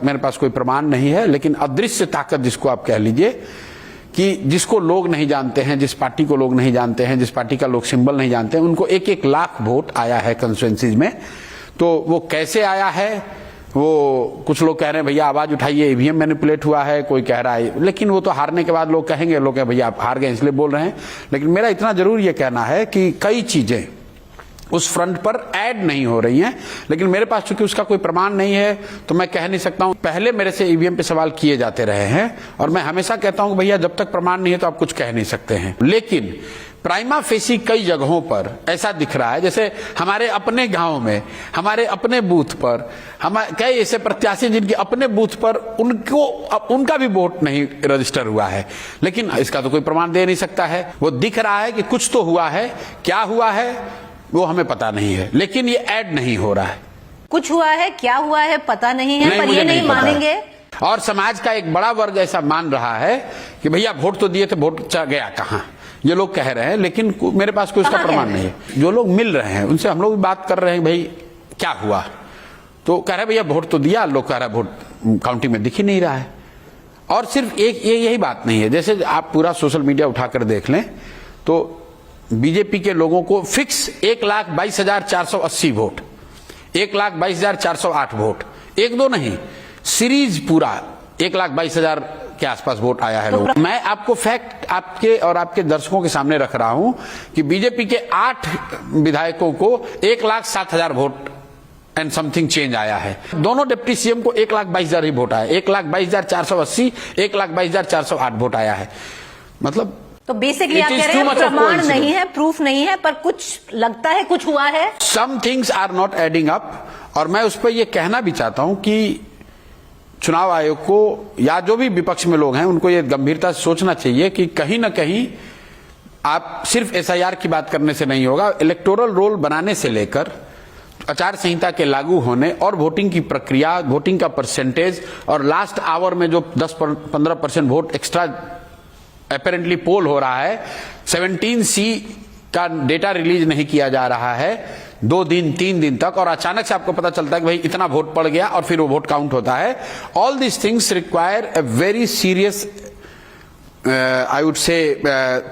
मेरे पास कोई प्रमाण नहीं है, लेकिन अदृश्य ताकत जिसको आप कह लीजिए, कि जिसको लोग नहीं जानते हैं, जिस पार्टी को लोग नहीं जानते हैं, जिस पार्टी का लोग सिंबल नहीं जानते हैं, उनको 1-1 लाख वोट आया है कंस्टिट्यूएंसीज में। तो वो कैसे आया है, वो कुछ लोग कह रहे हैं भैया आवाज उठाइए, ईवीएम मैनिपुलेट हुआ है, कोई कह रहा है, लेकिन वो तो हारने के बाद लोग कहेंगे, लोग कहें भैया आप हार गए इसलिए बोल रहे हैं। लेकिन मेरा इतना जरूर ये कहना है कि कई चीजें उस फ्रंट पर ऐड नहीं हो रही हैं, लेकिन मेरे पास चूंकि उसका कोई प्रमाण नहीं है तो मैं कह नहीं सकता हूं। पहले मेरे से ईवीएम पे सवाल किए जाते रहे हैं और मैं हमेशा कहता हूं कि भैया जब तक प्रमाण नहीं है तो आप कुछ कह नहीं सकते हैं। लेकिन प्राइमा फेसी कई जगहों पर ऐसा दिख रहा है, जैसे हमारे अपने गांव में, हमारे अपने बूथ पर, कई ऐसे प्रत्याशी जिनके अपने बूथ पर उनका भी वोट नहीं रजिस्टर हुआ है, लेकिन इसका तो कोई प्रमाण दे नहीं सकता है। वो दिख रहा है कि कुछ तो हुआ है, क्या हुआ है वो हमें पता नहीं है, लेकिन ये ऐड नहीं हो रहा है। कुछ हुआ है, क्या हुआ है पता नहीं है, पर ये नहीं मानेंगे। और समाज का एक बड़ा वर्ग ऐसा मान रहा है कि भैया वोट तो दिए थे, वोट गया कहां, ये लोग कह रहे हैं, लेकिन मेरे पास कोई उसका प्रमाण नहीं है। जो लोग मिल रहे हैं उनसे हम लोग भी बात कर रहे हैं, भाई क्या हुआ, तो कह रहे भैया वोट तो दिया, लोग कह रहे वोट काउंटिंग में दिख ही नहीं रहा है। और सिर्फ एक यही बात नहीं है, जैसे आप पूरा सोशल मीडिया उठाकर देख लें तो बीजेपी के लोगों को फिक्स 1,22,480 वोट, 1,22,408 वोट, 1-2 नहीं, सीरीज पूरा 1,22,000 के आसपास वोट आया है लोग। मैं आपको फैक्ट आपके और आपके दर्शकों के सामने रख रहा हूं कि बीजेपी के 8 विधायकों को 1,07,000 वोट एंड समथिंग चेंज आया है। दोनों डिप्टी सीएम को 1,22,000 ही वोट आया, 1,22,480, 1,22,408 वोट आया है। मतलब तो बेसिकली आप कह रहे हैं प्रमाण नहीं है, प्रूफ नहीं है, पर कुछ लगता है कुछ हुआ है। Some things are not adding up. और मैं उस पर यह कहना भी चाहता हूं कि चुनाव आयोग को या जो भी विपक्ष में लोग हैं उनको यह गंभीरता से सोचना चाहिए कि कहीं ना कहीं आप सिर्फ एसआईआर की बात करने से नहीं होगा, इलेक्टोरल रोल बनाने से लेकर आचार संहिता के लागू होने और वोटिंग की प्रक्रिया, वोटिंग का परसेंटेज और लास्ट आवर में जो 10-15% वोट एक्स्ट्रा अपेरेंटली पोल हो रहा है, 17C का डेटा रिलीज नहीं किया जा रहा है 2 दिन 3 दिन तक, और अचानक से आपको पता चलता है कि भाई इतना वोट पड़ गया और फिर वो वोट काउंट होता है। All this things require a very serious I would say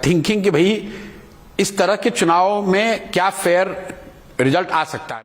thinking कि भाई इस तरह के चुनाव में क्या फेयर रिजल्ट आ सकता है।